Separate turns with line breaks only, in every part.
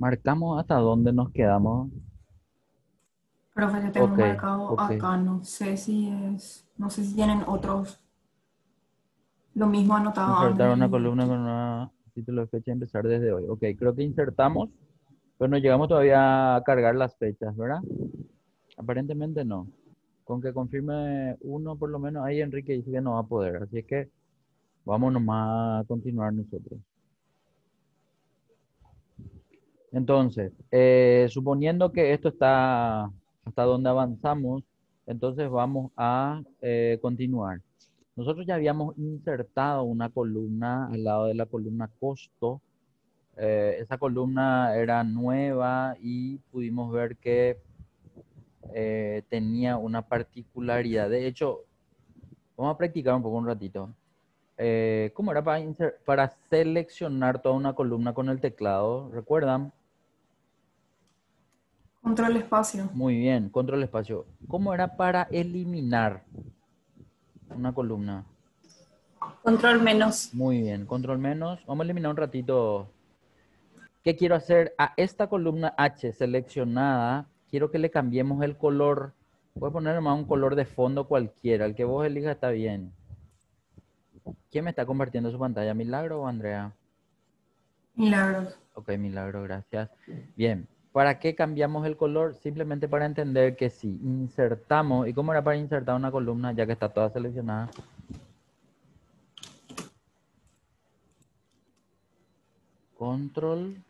Marcamos hasta dónde nos quedamos.
Profe, que tengo
Ok,
marcado
ok.
acá, no sé si tienen otros, lo mismo anotado
Insertar
Andrés
una
y
columna con
Kiko.
una título de fecha y empezar desde hoy. Ok, creo que insertamos, pero no llegamos todavía a cargar las fechas, ¿verdad? Aparentemente no. Con que confirme uno por lo menos, ahí Enrique dice que no va a poder. Así es que vamos nomás a continuar nosotros. Entonces, suponiendo que esto está hasta donde avanzamos, entonces vamos a continuar. Nosotros ya habíamos insertado una columna al lado de la columna costo. Esa columna era nueva y pudimos ver que tenía una particularidad. De hecho, vamos a practicar un poco un ratito. ¿Cómo era para seleccionar toda una columna con el teclado? ¿Recuerdan?
Control espacio.
Muy bien, control espacio. ¿Cómo era para eliminar una columna?
Control menos.
Muy bien, control menos. Vamos a eliminar un ratito. ¿Qué quiero hacer? A esta columna H seleccionada, quiero que le cambiemos el color. Voy a poner nomás un color de fondo cualquiera. El que vos elijas está bien. ¿Quién me está compartiendo su pantalla? ¿Milagro o Andrea?
Milagros.
Ok, Milagro, gracias. Bien, ¿para qué cambiamos el color? Simplemente para entender que si insertamos, ¿y cómo era para insertar una columna ya que está toda seleccionada? Control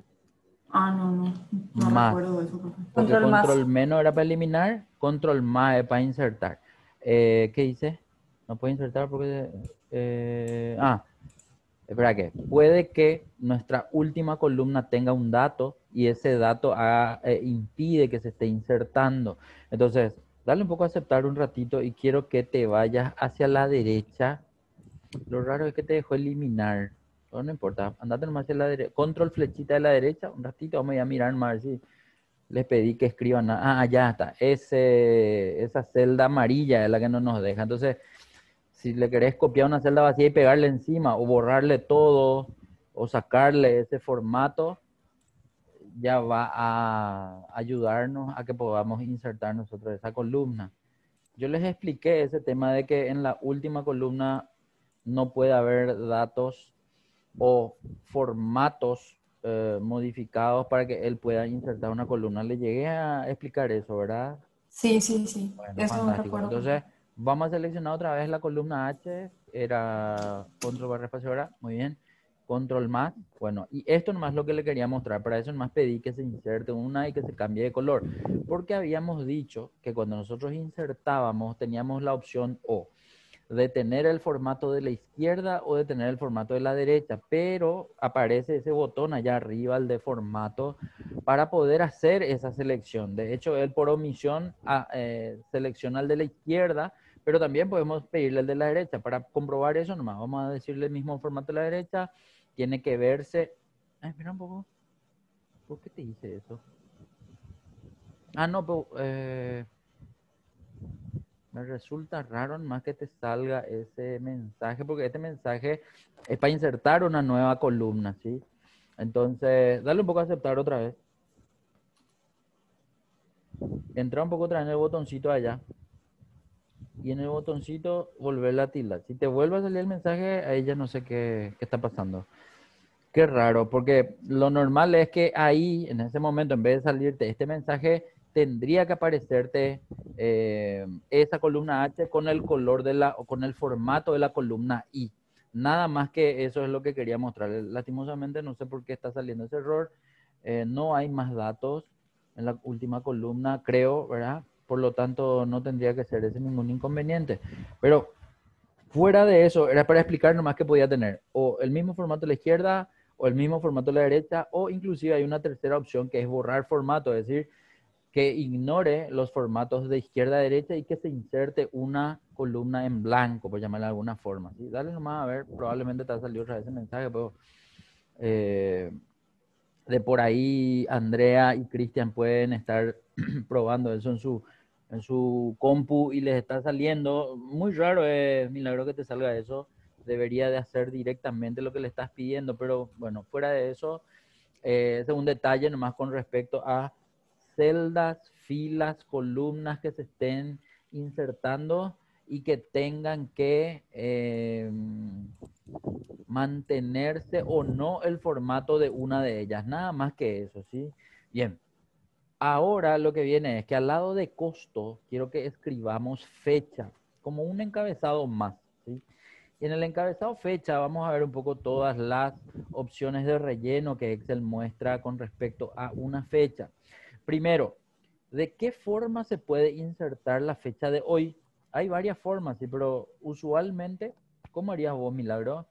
No
más,
recuerdo eso, profe.
porque
Control más.
control menos era para eliminar, control más es para insertar. ¿Qué hice? No puedo insertar porque... espera que puede que nuestra última columna tenga un dato y ese dato impide que se esté insertando. Entonces, dale un poco a aceptar un ratito y quiero que te vayas hacia la derecha. Lo raro es que te dejó eliminar. Pero no importa, andate nomás hacia la derecha. Control flechita de la derecha. Un ratito vamos a ir a mirar más a ver si les pedí que escriban. Ya está. Esa celda amarilla es la que no nos deja. Entonces, si le querés copiar una celda vacía y pegarle encima o borrarle todo o sacarle ese formato, ya va a ayudarnos a que podamos insertar nosotros esa columna. Yo les expliqué ese tema de que en la última columna no puede haber datos o formatos modificados para que él pueda insertar una columna. Le llegué a explicar eso, ¿verdad?
Sí, sí, sí.
Bueno,
Eso me
fantástico.
recuerdo, profe.
Entonces, vamos a seleccionar otra vez la columna H. Era control barra espacio, ¿verdad? Muy bien. Control más. Bueno, y esto nomás es lo que le quería mostrar. Para eso nomás pedí que se inserte una y que se cambie de color. Porque habíamos dicho que cuando nosotros insertábamos teníamos la opción o de tener el formato de la izquierda o de tener el formato de la derecha, pero aparece ese botón allá arriba, el de formato, para poder hacer esa selección. De hecho, él por omisión selecciona el de la izquierda, pero también podemos pedirle el de la derecha. Para comprobar eso nomás, vamos a decirle el mismo formato de la derecha, tiene que verse... espera un poco, ¿por qué te hice eso? No, pero, me resulta raro más que te salga ese mensaje, porque este mensaje es para insertar una nueva columna, ¿sí? Entonces, dale un poco a aceptar otra vez. Entra un poco otra vez en el botoncito allá. Y en el botoncito volver a tildar. Si te vuelve a salir el mensaje, ahí ya no sé qué está pasando. Qué raro, porque lo normal es que ahí, en ese momento, en vez de salirte este mensaje, tendría que aparecerte esa columna H con el color o con el formato de la columna I. Nada más que eso es lo que quería mostrar. Lastimosamente, no sé por qué está saliendo ese error. No hay más datos en la última columna, creo, ¿verdad? Por lo tanto, no tendría que ser ese ningún inconveniente. Pero fuera de eso, era para explicar nomás que podía tener o el mismo formato de la izquierda o el mismo formato de la derecha, o inclusive hay una tercera opción que es borrar formato, es decir, que ignore los formatos de izquierda a derecha y que se inserte una columna en blanco, por llamarla de alguna forma. ¿Sí? Dale nomás a ver, probablemente te ha salido otra vez ese mensaje, pero eh, de por ahí Andrea y Cristian pueden estar probando eso en su compu y les está saliendo. Muy raro, es milagro que te salga eso. Debería de hacer directamente lo que le estás pidiendo, pero bueno, fuera de eso, Ese es un detalle nomás con respecto a celdas, filas, columnas que se estén insertando y que tengan que mantenerse o no el formato de una de ellas. Nada más que eso, ¿sí? Bien. Ahora lo que viene es que al lado de costo, quiero que escribamos fecha, como un encabezado más, ¿sí? Y en el encabezado fecha vamos a ver un poco todas las opciones de relleno que Excel muestra con respecto a una fecha. Primero, ¿de qué forma se puede insertar la fecha de hoy? Hay varias formas, sí, pero usualmente, ¿cómo harías vos, Milagro?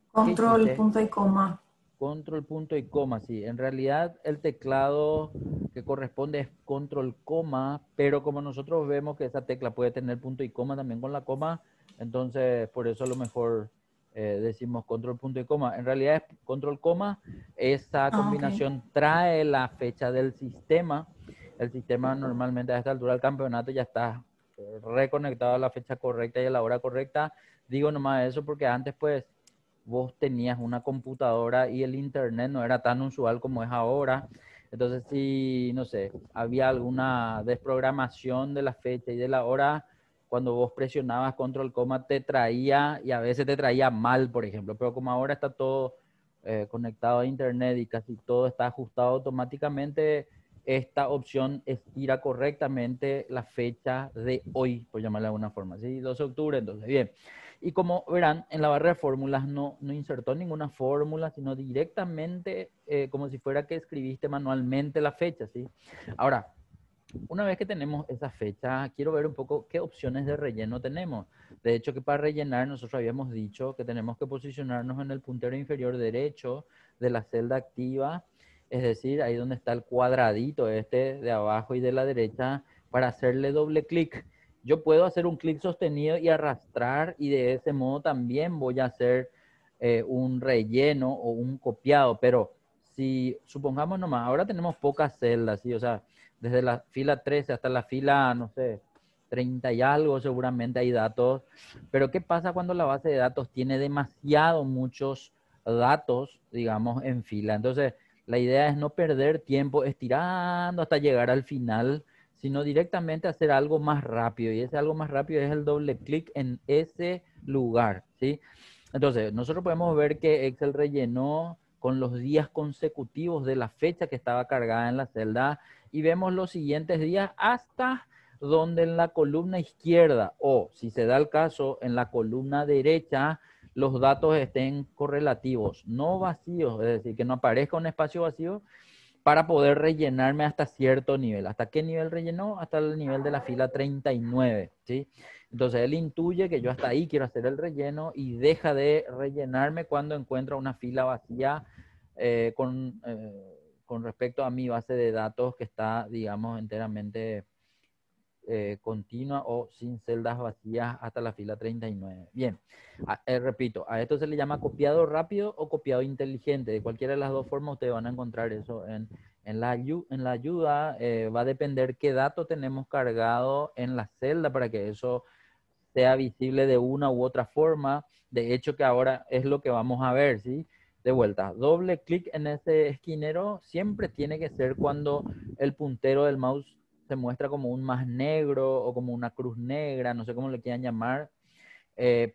¿Qué
Control,
hiciste?
punto y coma.
Control, punto y coma, sí. En realidad el teclado que corresponde es control, coma, pero como nosotros vemos que esa tecla puede tener punto y coma también con la coma, entonces por eso a lo mejor decimos control, punto y coma. En realidad es control, coma. Esa
Ah, ok.
combinación trae la fecha del sistema. El sistema normalmente a esta altura del campeonato ya está reconectado a la fecha correcta y a la hora correcta. Digo nomás eso porque antes pues vos tenías una computadora y el internet no era tan usual como es ahora. Entonces, si, no sé, había alguna desprogramación de la fecha y de la hora, cuando vos presionabas control coma te traía y a veces te traía mal, por ejemplo. Pero como ahora está todo conectado a internet y casi todo está ajustado automáticamente, esta opción estira correctamente la fecha de hoy, por llamarla de alguna forma. ¿Sí? 12 de octubre, entonces, bien. Y como verán, en la barra de fórmulas no insertó ninguna fórmula, sino directamente como si fuera que escribiste manualmente la fecha, ¿sí? Ahora, una vez que tenemos esa fecha, quiero ver un poco qué opciones de relleno tenemos. De hecho, que para rellenar nosotros habíamos dicho que tenemos que posicionarnos en el puntero inferior derecho de la celda activa, es decir, ahí donde está el cuadradito este de abajo y de la derecha, para hacerle doble clic. Yo puedo hacer un clic sostenido y arrastrar y de ese modo también voy a hacer un relleno o un copiado, pero si supongamos nomás, ahora tenemos pocas celdas, ¿sí? O sea, desde la fila 13 hasta la fila, no sé, 30 y algo, seguramente hay datos. Pero ¿qué pasa cuando la base de datos tiene demasiado muchos datos, digamos, en fila? Entonces, la idea es no perder tiempo estirando hasta llegar al final, sino directamente hacer algo más rápido. Y ese algo más rápido es el doble clic en ese lugar, ¿sí? Entonces, nosotros podemos ver que Excel rellenó con los días consecutivos de la fecha que estaba cargada en la celda y vemos los siguientes días hasta donde en la columna izquierda o, si se da el caso, en la columna derecha, los datos estén correlativos, no vacíos, es decir, que no aparezca un espacio vacío para poder rellenarme hasta cierto nivel. ¿Hasta qué nivel rellenó? Hasta el nivel de la fila 39, ¿sí? Entonces él intuye que yo hasta ahí quiero hacer el relleno y deja de rellenarme cuando encuentra una fila vacía con respecto a mi base de datos que está, digamos, enteramente continua o sin celdas vacías hasta la fila 39. Bien, repito, a esto se le llama copiado rápido o copiado inteligente. De cualquiera de las dos formas ustedes van a encontrar eso en la ayuda. Va a depender qué dato tenemos cargado en la celda para que eso sea visible de una u otra forma. De hecho, que ahora es lo que vamos a ver, ¿sí? De vuelta, doble clic en ese esquinero siempre tiene que ser cuando el puntero del mouse se muestra como un más negro o como una cruz negra, no sé cómo le quieran llamar,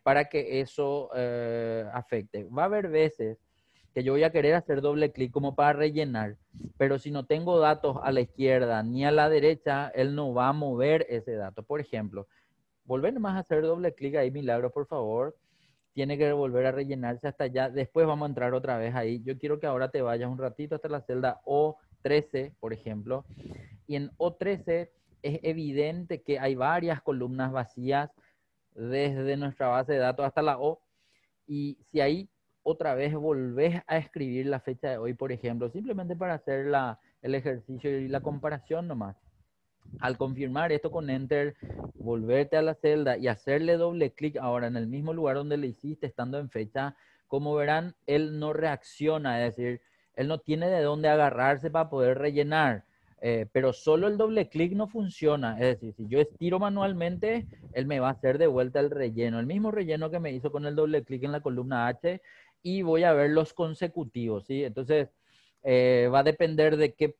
para que eso afecte. Va a haber veces que yo voy a querer hacer doble clic como para rellenar, pero si no tengo datos a la izquierda ni a la derecha, él no va a mover ese dato. Por ejemplo, volver nomás a hacer doble clic ahí, Milagro, por favor. Tiene que volver a rellenarse hasta allá. Después vamos a entrar otra vez ahí. Yo quiero que ahora te vayas un ratito hasta la celda O13, por ejemplo. Y en O13 es evidente que hay varias columnas vacías desde nuestra base de datos hasta la O. Y si ahí otra vez volvés a escribir la fecha de hoy, por ejemplo, simplemente para hacer el ejercicio y la comparación nomás. Al confirmar esto con Enter, volverte a la celda y hacerle doble clic ahora en el mismo lugar donde le hiciste estando en fecha, como verán, él no reacciona, es decir, él no tiene de dónde agarrarse para poder rellenar. Pero solo el doble clic no funciona. Es decir, si yo estiro manualmente, él me va a hacer de vuelta el relleno, el mismo relleno que me hizo con el doble clic en la columna H y voy a ver los consecutivos, ¿sí? Entonces, Va a depender de qué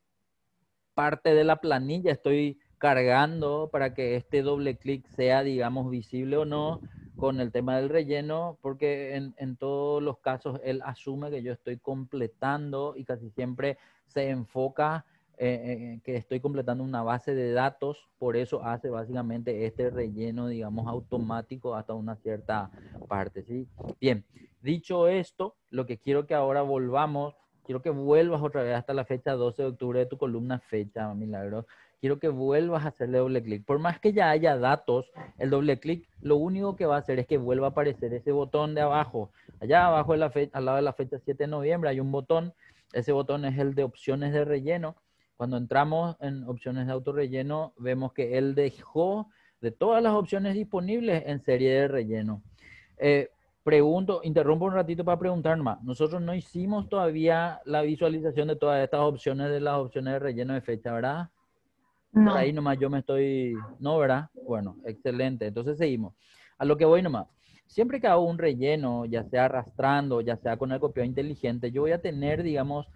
parte de la planilla estoy cargando para que este doble clic sea, digamos, visible o no con el tema del relleno, porque en todos los casos él asume que yo estoy completando y casi siempre se enfoca que estoy completando una base de datos, por eso hace básicamente este relleno, digamos, automático hasta una cierta parte, ¿sí? Bien, dicho esto, lo que quiero que ahora volvamos, quiero que vuelvas otra vez hasta la fecha 12 de octubre de tu columna fecha, Milagro. Quiero que vuelvas a hacerle doble clic. Por más que ya haya datos, el doble clic lo único que va a hacer es que vuelva a aparecer ese botón de abajo. Allá abajo de la fecha, al lado de la fecha 7 de noviembre hay un botón. Ese botón es el de opciones de relleno. Cuando entramos en opciones de autorrelleno, vemos que él dejó de todas las opciones disponibles en serie de relleno. Pregunto, interrumpo un ratito para preguntar más. Nosotros no hicimos todavía la visualización de todas estas opciones de las opciones de relleno de fecha, ¿verdad? Por ahí
No.
nomás yo me estoy... No, ¿verdad? Bueno, excelente. Entonces seguimos. A lo que voy nomás. Siempre que hago un relleno, ya sea arrastrando, ya sea con el copiado inteligente, yo voy a tener, digamos,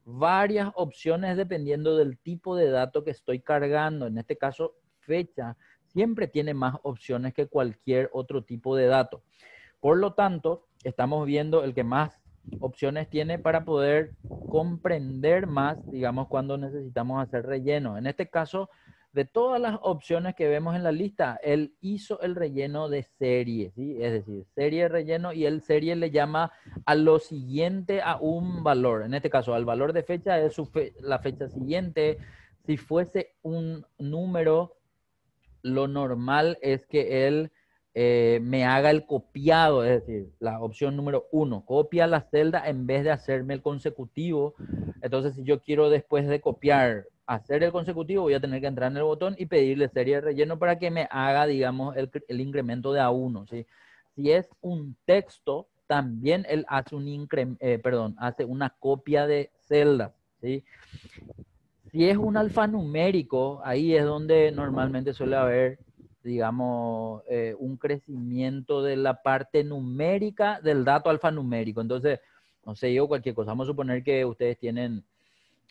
varias opciones dependiendo del tipo de dato que estoy cargando. En este caso, fecha siempre tiene más opciones que cualquier otro tipo de dato. Por lo tanto, estamos viendo el que más opciones tiene para poder comprender más, digamos, cuando necesitamos hacer relleno. En este caso, de todas las opciones que vemos en la lista, él hizo el relleno de serie, ¿sí? Es decir, serie de relleno, y el serie le llama a lo siguiente a un valor. En este caso, al valor de fecha es la fecha siguiente. Si fuese un número, lo normal es que él me haga el copiado, es decir, la opción número 1, copia la celda en vez de hacerme el consecutivo. Entonces, si yo quiero después de copiar, hacer el consecutivo, voy a tener que entrar en el botón y pedirle serie de relleno para que me haga, digamos, el incremento de A1, ¿sí? Si es un texto, también él hace hace una copia de celdas, ¿sí? Si es un alfanumérico, ahí es donde normalmente suele haber, digamos, un crecimiento de la parte numérica del dato alfanumérico. Entonces, no sé, yo cualquier cosa. Vamos a suponer que ustedes tienen,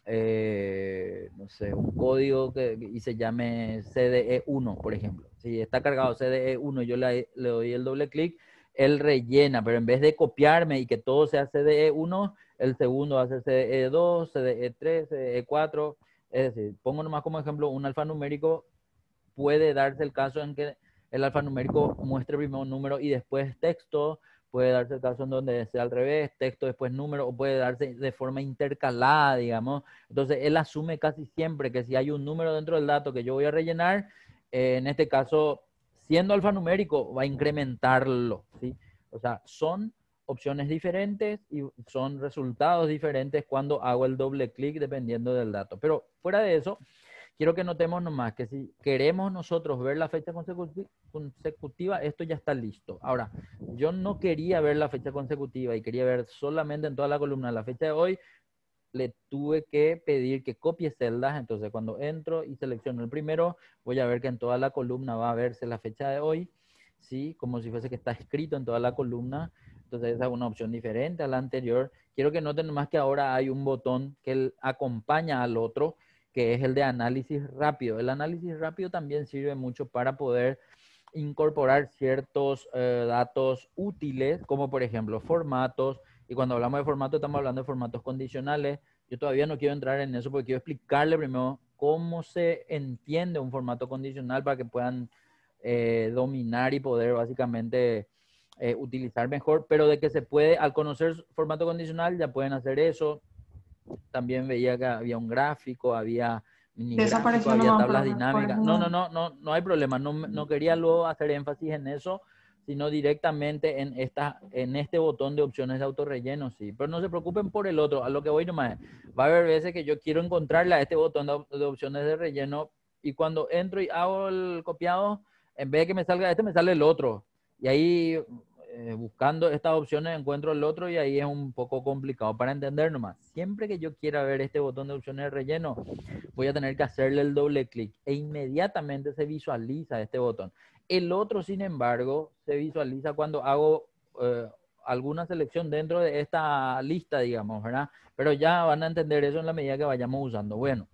no sé, un código y se llame CDE1, por ejemplo. Si está cargado CDE1, yo le doy el doble clic, él rellena, pero en vez de copiarme y que todo sea CDE1, el segundo va a ser CDE2, CDE3, CDE4. Es decir, pongo nomás como ejemplo un alfanumérico, puede darse el caso en que el alfanumérico muestre primero un número y después texto, puede darse el caso en donde sea al revés, texto después número, o puede darse de forma intercalada, digamos. Entonces, él asume casi siempre que si hay un número dentro del dato que yo voy a rellenar, en este caso, siendo alfanumérico, va a incrementarlo, ¿sí? O sea, son opciones diferentes y son resultados diferentes cuando hago el doble clic dependiendo del dato. Pero fuera de eso, quiero que notemos nomás que si queremos nosotros ver la fecha consecutiva, esto ya está listo. Ahora, yo no quería ver la fecha consecutiva y quería ver solamente en toda la columna la fecha de hoy, le tuve que pedir que copie celdas. Entonces, cuando entro y selecciono el primero, voy a ver que en toda la columna va a verse la fecha de hoy, ¿sí? Como si fuese que está escrito en toda la columna. Entonces, esa es una opción diferente a la anterior. Quiero que noten más que ahora hay un botón que acompaña al otro, que es el de análisis rápido. El análisis rápido también sirve mucho para poder incorporar ciertos datos útiles, como por ejemplo formatos. Y cuando hablamos de formato, estamos hablando de formatos condicionales. Yo todavía no quiero entrar en eso porque quiero explicarle primero cómo se entiende un formato condicional para que puedan dominar y poder básicamente utilizar mejor. Pero de que se puede, al conocer formato condicional, ya pueden hacer eso. También veía que había un gráfico, había mini gráfico,
Desapareció
había
nomás,
tablas
por
dinámicas.
eso
No, no,
no.
no, no, no hay problema. No, no quería luego hacer énfasis en eso, sino directamente en este botón de opciones de autorrelleno, sí. Pero no se preocupen por el otro, a lo que voy nomás. Va a haber veces que yo quiero encontrarle a este botón de opciones de relleno y cuando entro y hago el copiado, en vez de que me salga este, me sale el otro. Y ahí buscando estas opciones encuentro el otro y ahí es un poco complicado para entender nomás. Siempre que yo quiera ver este botón de opciones de relleno, voy a tener que hacerle el doble clic e inmediatamente se visualiza este botón. El otro, sin embargo, se visualiza cuando hago alguna selección dentro de esta lista, digamos, ¿verdad? Pero ya van a entender eso en la medida que vayamos usando. Bueno,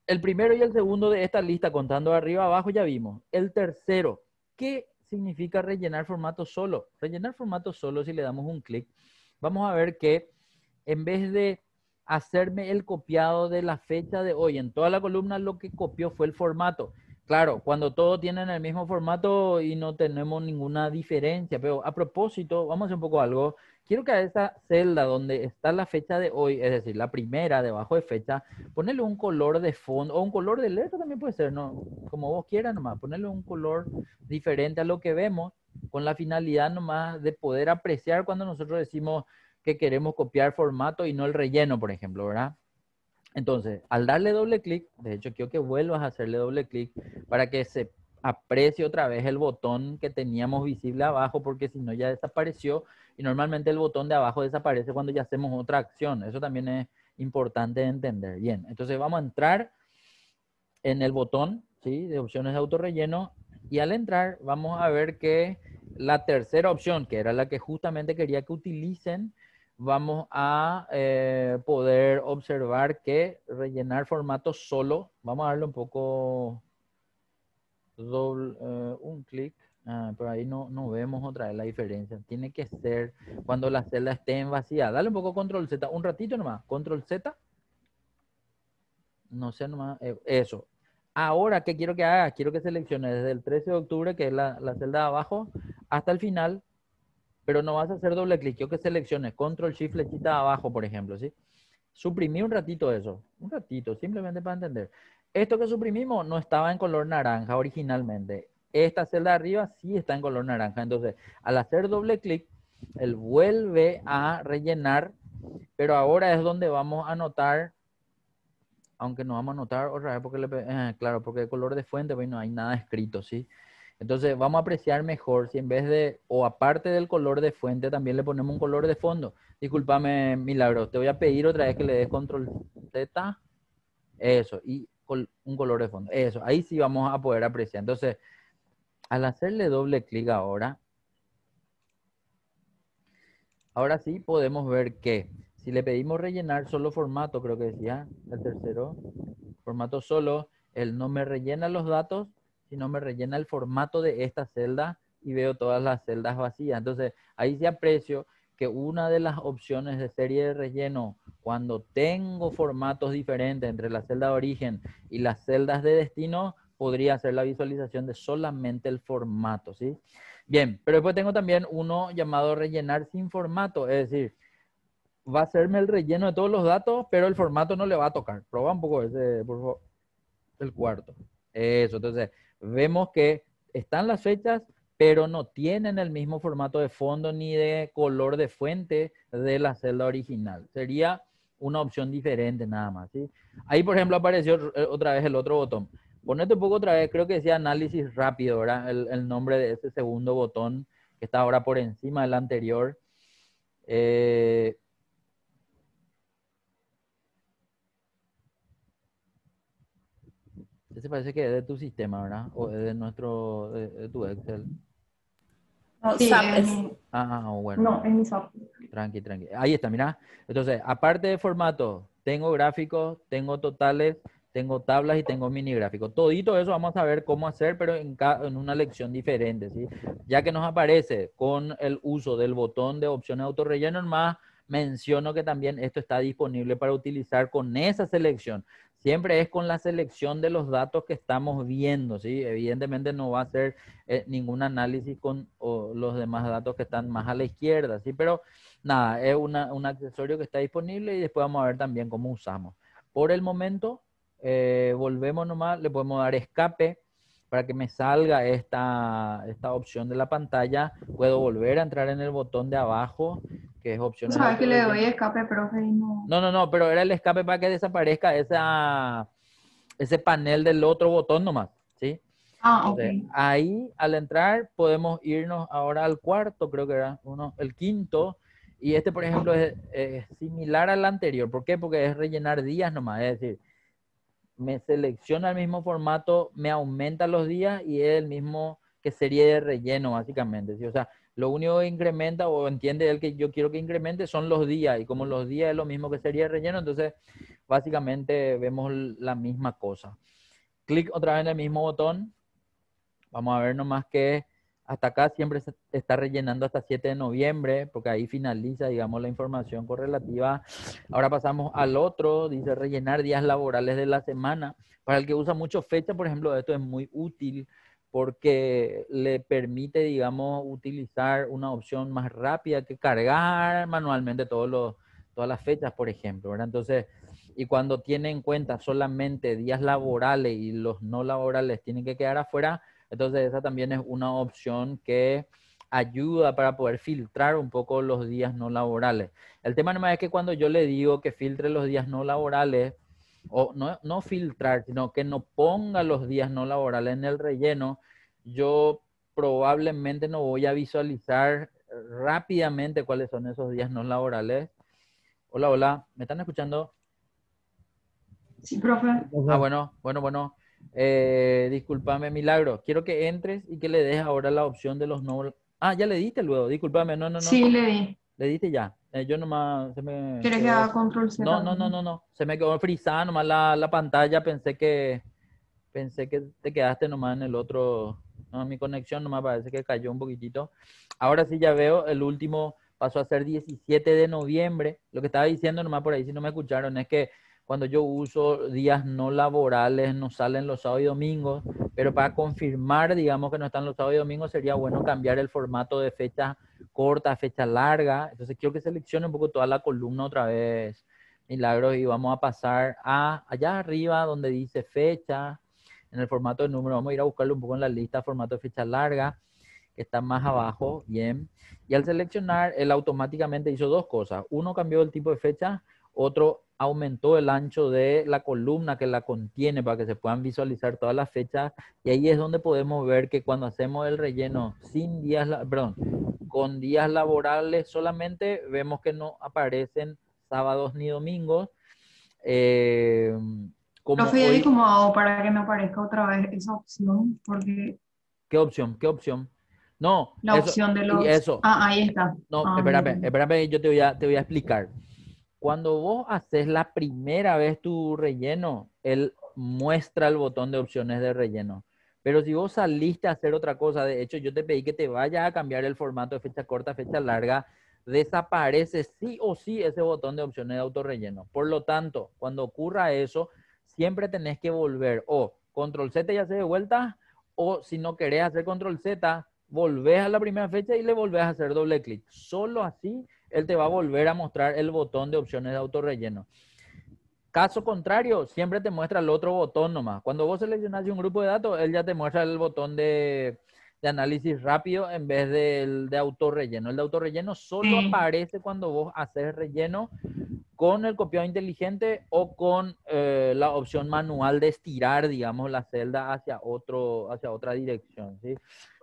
el primero y el segundo de esta lista, contando de arriba a abajo, ya vimos. El tercero, ¿qué significa rellenar formato solo? Rellenar formato solo, si le damos un clic, vamos a ver que en vez de hacerme el copiado de la fecha de hoy en toda la columna, lo que copió fue el formato. Claro, cuando todos tienen el mismo formato y no tenemos ninguna diferencia, pero a propósito, vamos a hacer un poco algo. Quiero que a esa celda donde está la fecha de hoy, es decir, la primera debajo de fecha, ponerle un color de fondo o un color de letra también puede ser, ¿no? Como vos quieras nomás, ponerle un color diferente a lo que vemos con la finalidad nomás de poder apreciar cuando nosotros decimos que queremos copiar formato y no el relleno, por ejemplo, ¿verdad? Entonces, al darle doble clic, de hecho quiero que vuelvas a hacerle doble clic para que se aprecie otra vez el botón que teníamos visible abajo, porque si no ya desapareció y normalmente el botón de abajo desaparece cuando ya hacemos otra acción. Eso también es importante de entender. Bien, entonces vamos a entrar en el botón, ¿sí?, de opciones de autorrelleno, y al entrar vamos a ver que la tercera opción, que era la que justamente quería que utilicen, vamos a poder observar que rellenar formato solo, vamos a darle un poco, un clic, pero ahí no vemos otra vez la diferencia. Tiene que ser cuando la celda esté en vacía. Dale un poco control Z, un ratito nomás, control Z. No sé nomás, eso. Ahora, ¿qué quiero que haga? Quiero que seleccione desde el 13 de octubre, que es la celda de abajo, hasta el final, pero no vas a hacer doble clic. Quiero que selecciones control shift flechita de abajo, por ejemplo, ¿sí? Suprimí un ratito eso, un ratito, simplemente para entender. Esto que suprimimos no estaba en color naranja originalmente. Esta celda de arriba sí está en color naranja. Entonces, al hacer doble clic, él vuelve a rellenar, pero ahora es donde vamos a notar, aunque no vamos a notar otra vez porque claro, porque el color de fuente, pues no hay nada escrito, ¿sí? Entonces vamos a apreciar mejor si en vez de, o aparte del color de fuente, también le ponemos un color de fondo. Discúlpame, Milagro, te voy a pedir otra vez que le des control Z, eso, y un color de fondo, eso, ahí sí vamos a poder apreciar. Entonces, al hacerle doble clic ahora sí podemos ver que si le pedimos rellenar solo formato, creo que decía el tercero, formato solo, él no me rellena los datos, sino me rellena el formato de esta celda y veo todas las celdas vacías. Entonces, ahí sí aprecio que una de las opciones de serie de relleno, cuando tengo formatos diferentes entre la celda de origen y las celdas de destino, podría ser la visualización de solamente el formato, ¿sí? Bien, pero después tengo también uno llamado rellenar sin formato, es decir, va a hacerme el relleno de todos los datos, pero el formato no le va a tocar. Proba un poco ese, por favor, el cuarto. Eso, entonces, vemos que están las fechas, pero no tienen el mismo formato de fondo ni de color de fuente de la celda original. Sería una opción diferente nada más, ¿sí? Ahí, por ejemplo, apareció otra vez el otro botón. Ponete un poco otra vez, creo que decía análisis rápido, ¿verdad? El nombre de ese segundo botón que está ahora por encima del anterior. Eh, Ese parece que es de tu sistema, ¿verdad? O es de nuestro, de tu Excel.
No, sí,
SAP es.
Bueno,
no,
bueno.
es mi SAP.
Tranqui, tranqui. Ahí está, mira. Entonces, aparte de formato, tengo gráficos, tengo totales, tengo tablas y tengo mini gráficos. Todito eso vamos a ver cómo hacer, pero en una lección diferente, ¿sí? Ya que nos aparece con el uso del botón de opciones autorrelleno, más menciono que también esto está disponible para utilizar con esa selección. Siempre es con la selección de los datos que estamos viendo, ¿sí? Evidentemente no va a ser ningún análisis con los demás datos que están más a la izquierda, ¿sí? Pero nada, es un accesorio que está disponible y después vamos a ver también cómo usamos. Por el momento, volvemos nomás, le podemos dar escape para que me salga esta opción de la pantalla. Puedo volver a entrar en el botón de abajo, que es opciones de
Sabes que le doy
autorrelleno.
escape, profe, y no.
No, pero era el escape para que desaparezca ese panel del otro botón nomás, ¿sí?
Ah, ok.
Entonces, ahí al entrar podemos irnos ahora al cuarto, creo que era el quinto, y este, por ejemplo, es similar al anterior. ¿Por qué? Porque es rellenar días nomás, es decir, me selecciona el mismo formato, me aumenta los días y es el mismo que serie de relleno, básicamente, ¿sí? O sea, Lo único que incrementa o entiende él que yo quiero que incremente son los días. Y como los días es lo mismo que sería el relleno, entonces básicamente vemos la misma cosa. Clic otra vez en el mismo botón. Vamos a ver nomás que hasta acá siempre se está rellenando hasta 7 de noviembre, porque ahí finaliza, digamos, la información correlativa. Ahora pasamos al otro, dice rellenar días laborales de la semana. Para el que usa mucho fecha, por ejemplo, esto es muy útil porque le permite, digamos, utilizar una opción más rápida que cargar manualmente todas las fechas, por ejemplo, ¿verdad? Entonces, y cuando tiene en cuenta solamente días laborales y los no laborales tienen que quedar afuera, entonces esa también es una opción que ayuda para poder filtrar un poco los días no laborales. El tema nomás es que cuando yo le digo que filtre los días no laborales, o no filtrar, sino que no ponga los días no laborales en el relleno, yo probablemente no voy a visualizar rápidamente cuáles son esos días no laborales. Hola, hola, ¿me están escuchando?
Sí, profe.
Bueno. Discúlpame, Milagro. Quiero que entres y que le des ahora la opción de los no. Ah, ya le diste luego. Discúlpame, no.
Sí, le di.
Le diste ya. Yo nomás se me
¿Quieres que
quedó.
haga control Z también?
No. Se me quedó frisada nomás la pantalla. Pensé que te quedaste nomás en el otro. No, mi conexión nomás parece que cayó un poquitito. Ahora sí ya veo, el último pasó a ser 17 de noviembre. Lo que estaba diciendo nomás por ahí, si no me escucharon, es que cuando yo uso días no laborales, no salen los sábados y domingos, pero para confirmar, digamos, que no están los sábados y domingos, sería bueno cambiar el formato de fecha corta a fecha larga. Entonces quiero que seleccione un poco toda la columna otra vez, Milagros, y vamos a pasar a allá arriba donde dice fecha en el formato de número. Vamos a ir a buscarlo un poco en la lista, formato de fecha larga, que está más abajo. Bien. Y al seleccionar, él automáticamente hizo dos cosas. Uno, cambió el tipo de fecha. Otro, aumentó el ancho de la columna que la contiene para que se puedan visualizar todas las fechas. Y ahí es donde podemos ver que cuando hacemos el relleno sin días, perdón, con días laborales solamente, vemos que no aparecen sábados ni domingos. Eh, como
Profe, ya vi
hoy,
cómo hago para que me aparezca otra vez esa opción, porque
¿qué opción? ¿Qué opción? No,
la
eso,
opción de
y
los...
eso.
Ah, ahí está.
No,
Ah,
espérame,
bien.
espérame, yo te voy a explicar. Cuando vos haces la primera vez tu relleno, él muestra el botón de opciones de relleno. Pero si vos saliste a hacer otra cosa, de hecho, yo te pedí que te vayas a cambiar el formato de fecha corta a fecha larga, desaparece sí o sí ese botón de opciones de autorrelleno. Por lo tanto, cuando ocurra eso, siempre tenés que volver o control Z y hacer de vuelta, o si no querés hacer control Z, volvés a la primera fecha y le volvés a hacer doble clic. Solo así él te va a volver a mostrar el botón de opciones de autorrelleno. Caso contrario, siempre te muestra el otro botón nomás. Cuando vos seleccionas un grupo de datos, él ya te muestra el botón de análisis rápido en vez del de autorrelleno. El de autorrelleno solo
Sí.
aparece cuando vos haces relleno con el copiado inteligente o con la opción manual de estirar, digamos, la celda hacia otra dirección, ¿sí?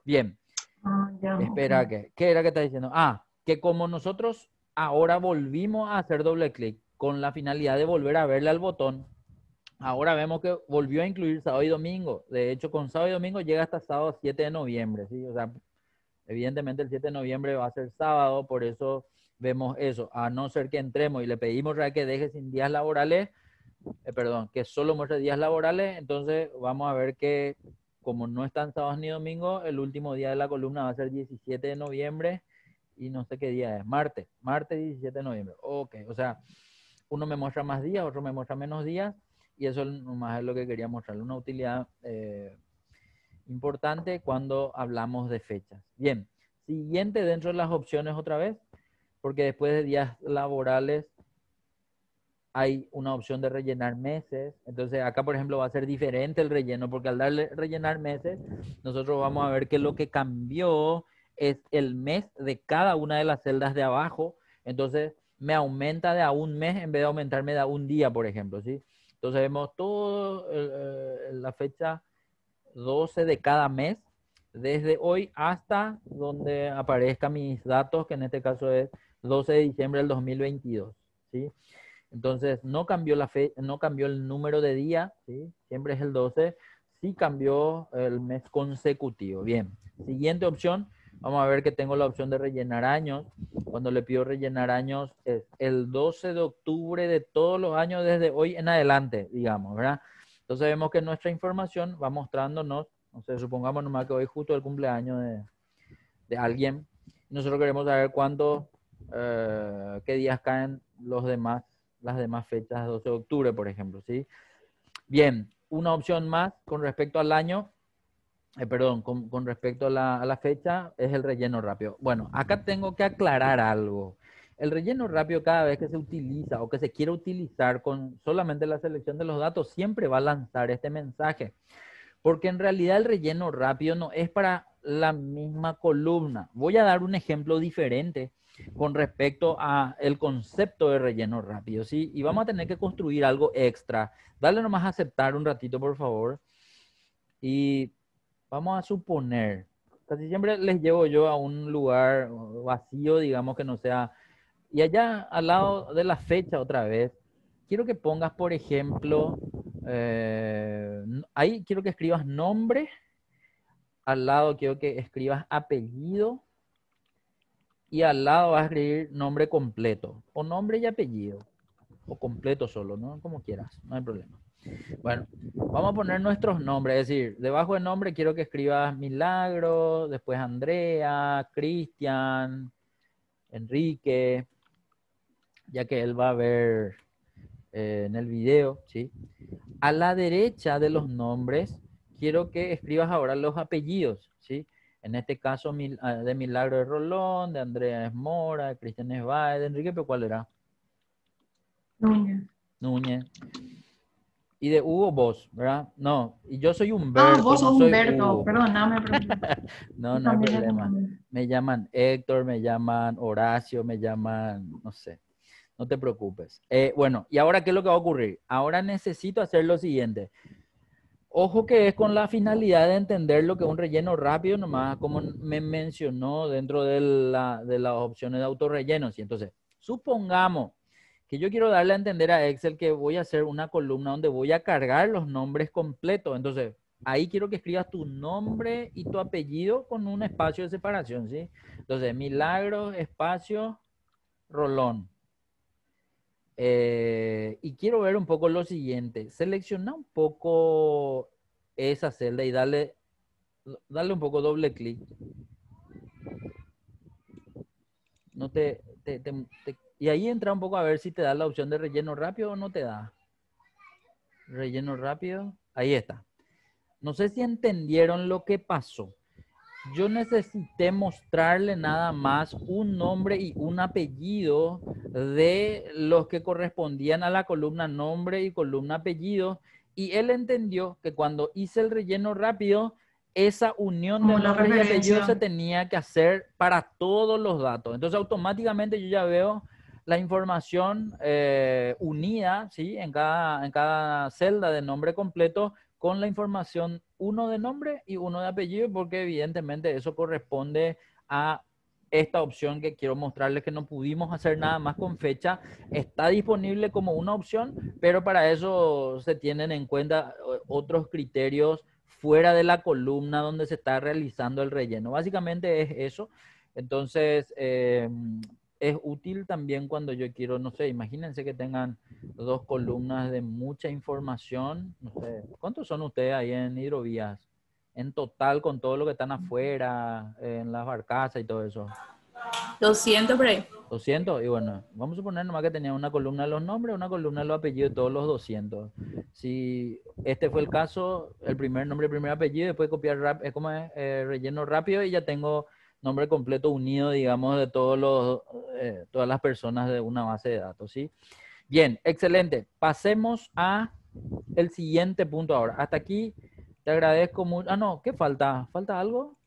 Bien,
Ah, ya, ok.
espera, ¿qué era que está diciendo? Ah, que como nosotros ahora volvimos a hacer doble clic con la finalidad de volver a verle al botón, ahora vemos que volvió a incluir sábado y domingo. De hecho, con sábado y domingo llega hasta sábado 7 de noviembre, ¿sí? O sea, evidentemente el 7 de noviembre va a ser sábado, por eso vemos eso. A no ser que entremos y le pedimos que deje sin días laborales, perdón, que solo muestre días laborales, entonces vamos a ver que como no están sábados ni domingos, el último día de la columna va a ser 17 de noviembre y no sé qué día es, martes 17 de noviembre. Ok, o sea, uno me muestra más días, otro me muestra menos días y eso nomás es lo que quería mostrarle, una utilidad importante cuando hablamos de fechas. Bien, siguiente dentro de las opciones otra vez, porque después de días laborales hay una opción de rellenar meses. Entonces acá, por ejemplo, va a ser diferente el relleno, porque al darle rellenar meses, nosotros vamos a ver que lo que cambió es el mes de cada una de las celdas de abajo. Entonces me aumenta de a un mes en vez de aumentarme de a un día, por ejemplo, ¿sí? Entonces vemos toda la fecha 12 de cada mes, desde hoy hasta donde aparezcan mis datos, que en este caso es 12 de diciembre del 2022, ¿sí? Entonces, no cambió la fe, no cambió el número de día, ¿sí? Siempre es el 12, sí cambió el mes consecutivo. Bien, siguiente opción, Vamos a ver que tengo la opción de rellenar años. Cuando le pido rellenar años es el 12 de octubre de todos los años desde hoy en adelante, digamos, ¿verdad? Entonces vemos que nuestra información va mostrándonos, no sé, supongamos nomás que hoy justo es el cumpleaños de alguien. Nosotros queremos saber cuánto, qué días caen las demás fechas, 12 de octubre, por ejemplo, ¿sí? Bien, una opción más con respecto al año, perdón, con respecto a la fecha, es el relleno rápido. Bueno, acá tengo que aclarar algo. El relleno rápido cada vez que se utiliza o que se quiere utilizar con solamente la selección de los datos, siempre va a lanzar este mensaje. Porque en realidad el relleno rápido no es para la misma columna. Voy a dar un ejemplo diferente con respecto a el concepto de relleno rápido, ¿sí? Y vamos a tener que construir algo extra. Dale nomás a aceptar un ratito, por favor. Y vamos a suponer, casi siempre les llevo yo a un lugar vacío, digamos que no sea, y allá al lado de la fecha otra vez, quiero que pongas, por ejemplo, ahí quiero que escribas nombre, al lado quiero que escribas apellido y al lado vas a escribir nombre completo, o nombre y apellido, o completo solo, ¿no? Como quieras, no hay problema. Bueno, vamos a poner nuestros nombres, es decir, debajo del nombre quiero que escribas Milagro, después Andrea, Cristian, Enrique, ya que él va a ver en el video, ¿sí? A la derecha de los nombres quiero que escribas ahora los apellidos, ¿sí? En este caso de Milagro de Rolón, de Andrea es Mora, de Cristian es Baez, de Enrique, ¿pero cuál era?
Núñez.
Núñez. Y de Hugo vos, ¿verdad? No, y yo soy
Ah,
Humberto,
vos
no
sos
soy
Humberto,
Hugo.
perdóname, pero
No,
yo
no hay
también le
problema.
confundí.
Me llaman Héctor, me llaman Horacio, me llaman, no sé, no te preocupes. Bueno, ¿y ahora qué es lo que va a ocurrir? Ahora necesito hacer lo siguiente. Ojo que es con la finalidad de entender lo que es un relleno rápido, nomás como me mencionó dentro de las opciones de autorrelleno. ¿Sí? Entonces, supongamos que yo quiero darle a entender a Excel que voy a hacer una columna donde voy a cargar los nombres completos. Entonces, ahí quiero que escribas tu nombre y tu apellido con un espacio de separación, ¿sí? Entonces, Milagro, espacio, Rolón. Y quiero ver un poco lo siguiente. Selecciona un poco esa celda y dale un poco doble clic. No y ahí entra un poco a ver si te da la opción de relleno rápido o no te da. Relleno rápido. Ahí está. No sé si entendieron lo que pasó. Yo necesité mostrarle nada más un nombre y un apellido de los que correspondían a la columna nombre y columna apellido. Y él entendió que cuando hice el relleno rápido, esa unión de
Como la
nombres y apellidos se
referencia.
tenía que hacer para todos los datos. Entonces automáticamente yo ya veo la información unida, ¿sí? En cada celda de nombre completo con la información uno de nombre y uno de apellido, porque evidentemente eso corresponde a esta opción que quiero mostrarles que no pudimos hacer nada más con fecha. Está disponible como una opción, pero para eso se tienen en cuenta otros criterios fuera de la columna donde se está realizando el relleno. Básicamente es eso. Entonces, es útil también cuando yo quiero, no sé, imagínense que tengan dos columnas de mucha información. No sé, ¿cuántos son ustedes ahí en hidrovías? En total, con todo lo que están afuera, en las barcazas y todo eso.
200 por ahí.
200, y bueno, vamos a suponer nomás que tenía una columna de los nombres, una columna de los apellidos de todos los 200. Si este fue el caso, el primer nombre, el primer apellido, después copiar, como es, relleno rápido y ya tengo nombre completo unido, digamos, de todas las personas de una base de datos, ¿sí? Bien, excelente. Pasemos a el siguiente punto ahora. Hasta aquí te agradezco mucho. Ah, no, ¿qué falta? ¿Falta algo?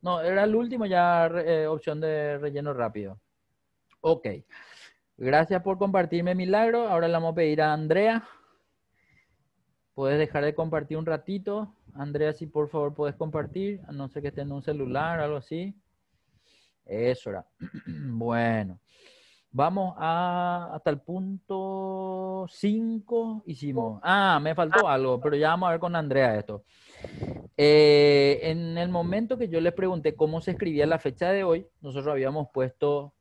No, era el último ya, opción de relleno rápido. Ok. Gracias por compartirme, Milagro. Ahora le vamos a pedir a Andrea. ¿Puedes dejar de compartir un ratito? Andrea, si por favor puedes compartir, a no ser que esté en un celular o algo así. Eso era. Bueno. Vamos hasta el punto 5 hicimos. Ah, me faltó algo, pero ya vamos a ver con Andrea esto. En el momento que yo les pregunté cómo se escribía la fecha de hoy, nosotros habíamos puesto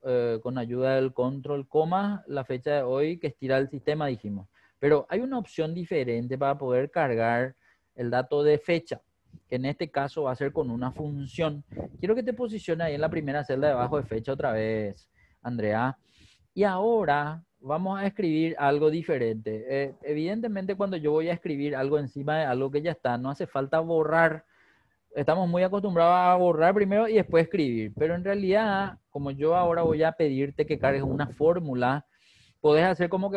con ayuda del control coma la fecha de hoy que estira el sistema, dijimos. Pero hay una opción diferente para poder cargar el dato de fecha, que en este caso va a ser con una función. Quiero que te posiciones ahí en la primera celda debajo de fecha otra vez, Andrea. Y ahora vamos a escribir algo diferente. Evidentemente, cuando yo voy a escribir algo encima de algo que ya está, no hace falta borrar. Estamos muy acostumbrados a borrar primero y después escribir. Pero en realidad, como yo ahora voy a pedirte que cargues una fórmula, podés hacer como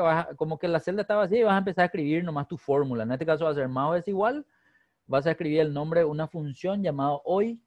que la celda está vacía y vas a empezar a escribir nomás tu fórmula. En este caso va a ser más o es igual. Vas a escribir el nombre de una función llamada hoy.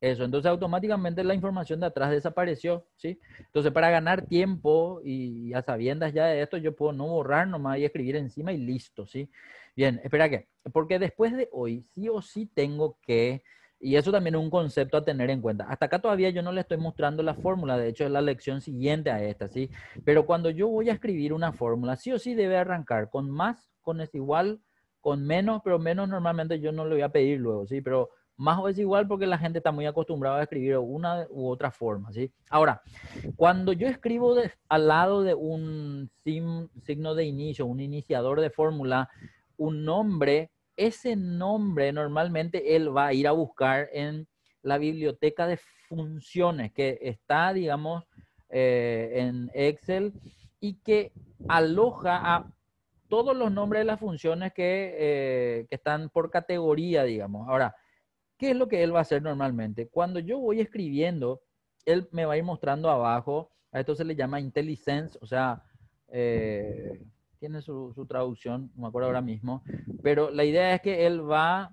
Eso, entonces automáticamente la información de atrás desapareció, ¿sí? Entonces para ganar tiempo y a sabiendas ya de esto, yo puedo no borrar nomás y escribir encima y listo, ¿sí? Bien, espera que, porque después de hoy sí o sí tengo que, y eso también es un concepto a tener en cuenta. Hasta acá todavía yo no le estoy mostrando la fórmula, de hecho es la lección siguiente a esta, ¿sí? Pero cuando yo voy a escribir una fórmula, sí o sí debe arrancar con más, con es igual, con menos, pero menos normalmente yo no le voy a pedir luego, ¿sí? Pero más o es igual porque la gente está muy acostumbrada a escribir de una u otra forma, ¿sí? Ahora, cuando yo escribo al lado de un signo de inicio, un iniciador de fórmula, un nombre, ese nombre normalmente él va a ir a buscar en la biblioteca de funciones que está, digamos, en Excel y que aloja a todos los nombres de las funciones que están por categoría, digamos. Ahora, ¿qué es lo que él va a hacer normalmente? Cuando yo voy escribiendo, él me va a ir mostrando abajo, a esto se le llama IntelliSense, o sea, tiene su traducción, no me acuerdo ahora mismo, pero la idea es que él va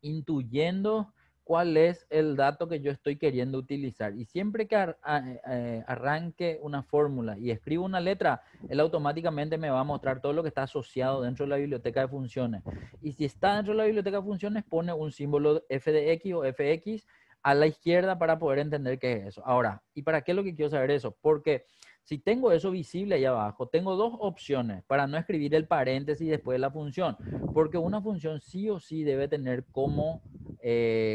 intuyendo cuál es el dato que yo estoy queriendo utilizar. Y siempre que arranque una fórmula y escribo una letra, él automáticamente me va a mostrar todo lo que está asociado dentro de la biblioteca de funciones. Y si está dentro de la biblioteca de funciones, pone un símbolo f de x o fx a la izquierda para poder entender qué es eso. Ahora, ¿y para qué es lo que quiero saber eso? Porque si tengo eso visible ahí abajo, tengo dos opciones para no escribir el paréntesis después de la función, porque una función sí o sí debe tener como,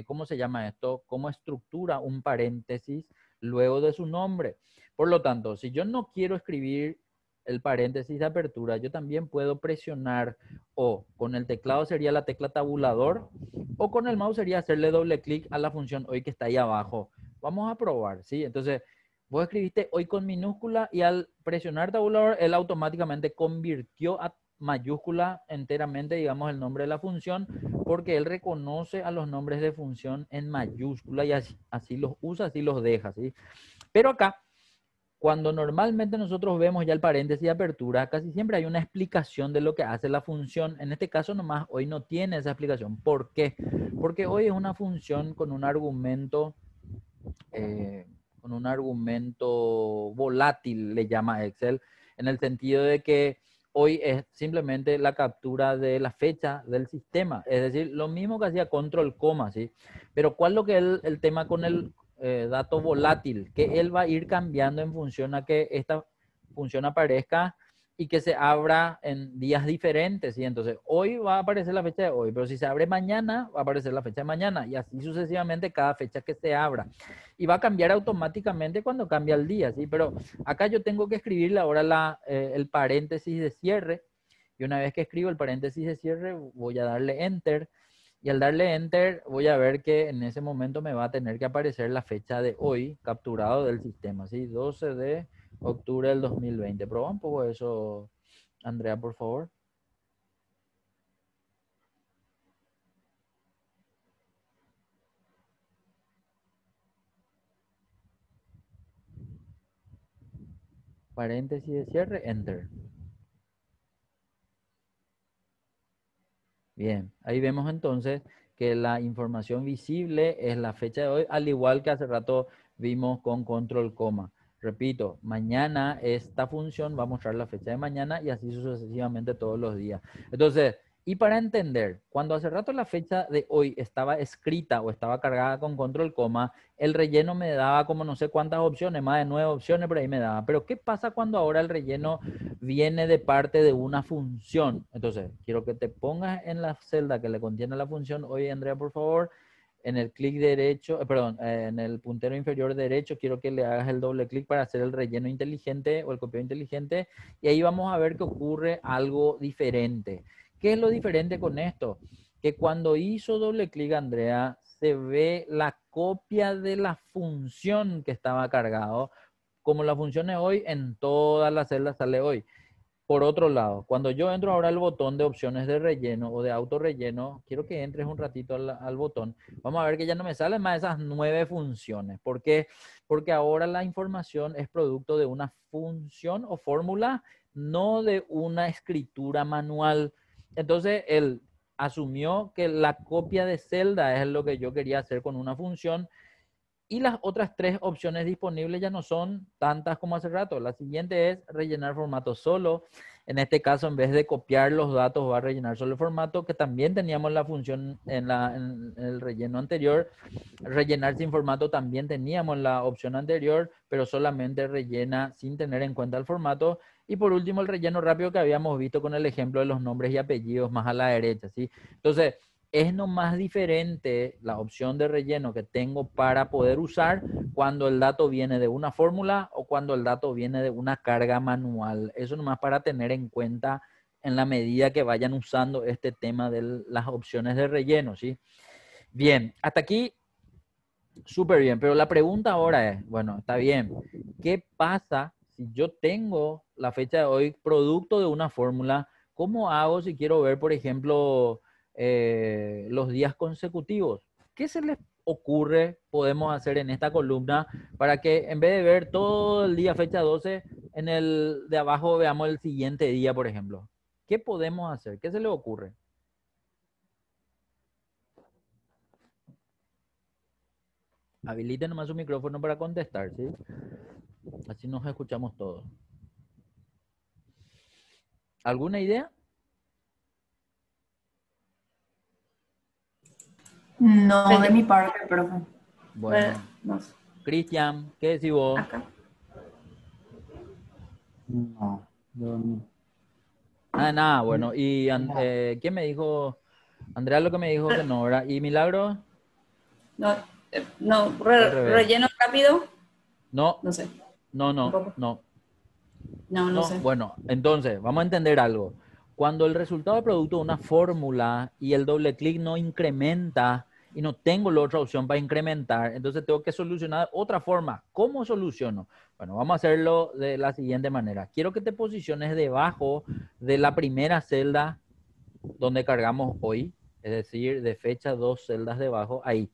¿cómo se llama esto? Como estructura un paréntesis luego de su nombre. Por lo tanto, si yo no quiero escribir el paréntesis de apertura, yo también puedo presionar o con el teclado sería la tecla tabulador o con el mouse sería hacerle doble clic a la función hoy que está ahí abajo. Vamos a probar, ¿sí? Entonces, vos escribiste hoy con minúscula y al presionar tabulador, él automáticamente convirtió a mayúscula enteramente, digamos, el nombre de la función, porque él reconoce a los nombres de función en mayúscula y así los usa, así los deja, ¿sí? Pero acá, cuando normalmente nosotros vemos ya el paréntesis de apertura, casi siempre hay una explicación de lo que hace la función. En este caso nomás hoy no tiene esa explicación. ¿Por qué? Porque hoy es una función con un argumento volátil, le llama Excel, en el sentido de que hoy es simplemente la captura de la fecha del sistema, es decir, lo mismo que hacía control coma, ¿sí? Pero ¿cuál es lo que es el tema con el dato volátil? Que él va a ir cambiando en función a que esta función aparezca y que se abra en días diferentes, ¿sí? Entonces, hoy va a aparecer la fecha de hoy, pero si se abre mañana, va a aparecer la fecha de mañana y así sucesivamente cada fecha que se abra. Y va a cambiar automáticamente cuando cambia el día, ¿sí? Pero acá yo tengo que escribirle ahora el paréntesis de cierre y una vez que escribo el paréntesis de cierre voy a darle Enter y al darle Enter voy a ver que en ese momento me va a tener que aparecer la fecha de hoy capturado del sistema, ¿sí? 12 de octubre del 2020. Proba un poco eso, Andrea, por favor. Paréntesis de cierre, Enter. Bien, ahí vemos entonces que la información visible es la fecha de hoy, al igual que hace rato vimos con control coma. Repito, mañana esta función va a mostrar la fecha de mañana y así sucesivamente todos los días. Entonces, Y para entender, cuando hace rato la fecha de hoy estaba escrita o estaba cargada con control coma, el relleno me daba como no sé cuántas opciones, más de 9 opciones por ahí me daba. Pero ¿qué pasa cuando ahora el relleno viene de parte de una función? Entonces, quiero que te pongas en la celda que le contiene la función hoy, Andrea, por favor. En el clic derecho, perdón, en el puntero inferior derecho, quiero que le hagas el doble clic para hacer el relleno inteligente o el copiado inteligente. Y ahí vamos a ver que ocurre algo diferente. ¿Qué es lo diferente con esto? Que cuando hizo doble clic Andrea, se ve la copia de la función que estaba cargado. Como la función es hoy, en todas las celdas sale hoy. Por otro lado, cuando yo entro ahora al botón de opciones de relleno o de autorrelleno, quiero que entres un ratito al botón. Vamos a ver que ya no me salen más esas 9 funciones. ¿Por qué? Porque ahora la información es producto de una función o fórmula, no de una escritura manual. Entonces, él asumió que la copia de celda es lo que yo quería hacer con una función y las otras 3 opciones disponibles ya no son tantas como hace rato. La siguiente es rellenar formato solo. En este caso, en vez de copiar los datos, va a rellenar solo el formato, que también teníamos la función en el relleno anterior. Rellenar sin formato también teníamos la opción anterior, pero solamente rellena sin tener en cuenta el formato. Y por último, el relleno rápido que habíamos visto con el ejemplo de los nombres y apellidos más a la derecha, ¿sí? Entonces, es nomás diferente la opción de relleno que tengo para poder usar cuando el dato viene de una fórmula o cuando el dato viene de una carga manual. Eso nomás para tener en cuenta en la medida que vayan usando este tema de las opciones de relleno, ¿sí? Bien, hasta aquí súper bien, pero la pregunta ahora es, bueno, está bien, ¿qué pasa si yo tengo la fecha de hoy producto de una fórmula? ¿Cómo hago si quiero ver, por ejemplo, los días consecutivos? ¿Qué se les ocurre podemos hacer en esta columna para que en vez de ver todo el día fecha 12, en el de abajo veamos el siguiente día, por ejemplo? ¿Qué podemos hacer? ¿Qué se les ocurre? Habiliten nomás su micrófono para contestar, ¿sí? Así nos escuchamos todos. ¿Alguna idea?
No, de mi parte, profe.
Bueno,
No sé.
Cristian, ¿qué decís vos?
Acá.
No, yo no.
Nada, bueno. ¿Y qué me dijo? Andrea lo que me dijo que no, ¿verdad? ¿Y Milagro?
No, no,
Al revés.
relleno rápido.
No,
No sé,
no, no,
tampoco.
no.
No, no
No,
sé.
bueno, entonces, vamos a entender algo. Cuando el resultado de producto de una fórmula y el doble clic no incrementa y no tengo la otra opción para incrementar, entonces tengo que solucionar de otra forma. ¿Cómo soluciono? Bueno, vamos a hacerlo de la siguiente manera. Quiero que te posiciones debajo de la primera celda donde cargamos hoy, es decir, de fecha 2 celdas debajo, ahí.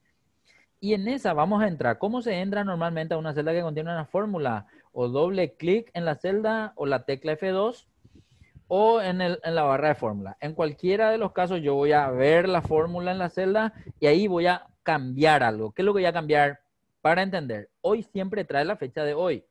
Y en esa vamos a entrar. ¿Cómo se entra normalmente a una celda que contiene una fórmula? O doble clic en la celda o la tecla F2 o en la barra de fórmula. En cualquiera de los casos yo voy a ver la fórmula en la celda y ahí voy a cambiar algo. ¿Qué es lo que voy a cambiar? Para entender, hoy siempre trae la fecha de hoy.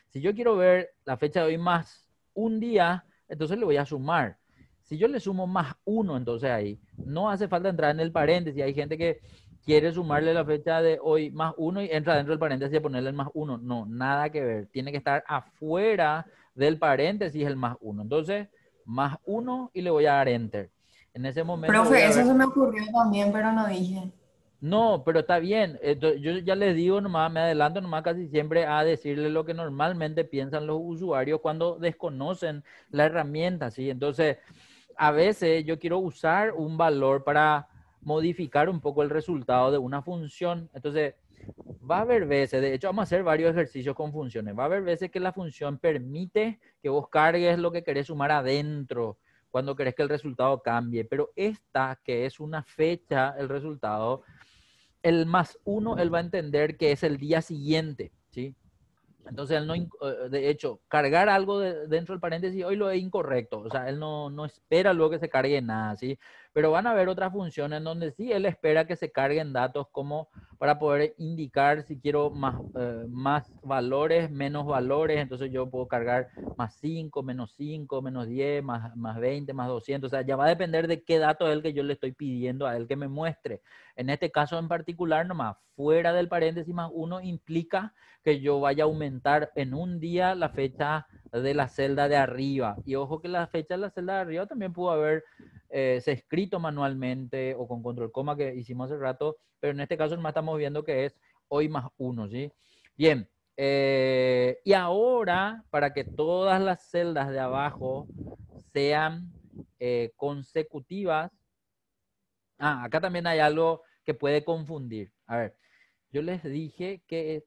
Si yo quiero ver la fecha de hoy más un día, entonces le voy a sumar. Si yo le sumo más uno, entonces ahí no hace falta entrar en el paréntesis. Hay gente que quiere sumarle la fecha de hoy más uno y entra dentro del paréntesis y ponerle el más uno. No, nada que ver. Tiene que estar afuera del paréntesis el más uno. Entonces, más uno y le voy a dar enter. En ese momento voy
Profe,
a
eso
ver.
se me ocurrió también, pero no dije.
No, pero está bien. Yo ya les digo nomás, me adelanto nomás casi siempre a decirles lo que normalmente piensan los usuarios cuando desconocen la herramienta, ¿sí? Entonces, a veces yo quiero usar un valor para modificar un poco el resultado de una función. Entonces, va a haber veces, de hecho vamos a hacer varios ejercicios con funciones, va a haber veces que la función permite que vos cargues lo que querés sumar adentro cuando querés que el resultado cambie, pero esta que es una fecha, el resultado, el más uno, él va a entender que es el día siguiente, ¿sí? Entonces, él no, de hecho, cargar algo dentro del paréntesis hoy lo es incorrecto. O sea, él no espera luego que se cargue nada, ¿sí? Pero van a haber otras funciones en donde sí él espera que se carguen datos como para poder indicar si quiero más valores, menos valores. Entonces yo puedo cargar más 5, menos 10, más 20, más 200. O sea, ya va a depender de qué dato es el que yo le estoy pidiendo a él que me muestre. En este caso en particular, nomás fuera del paréntesis más 1 implica que yo vaya a aumentar en un día la fecha de la celda de arriba. Y ojo que la fecha de la celda de arriba también pudo haber se escrito manualmente o con control coma que hicimos hace rato, pero en este caso nomás estamos viendo que es hoy más 1, ¿sí? Bien, y ahora para que todas las celdas de abajo sean consecutivas, acá también hay algo que puede confundir. A ver, yo les dije que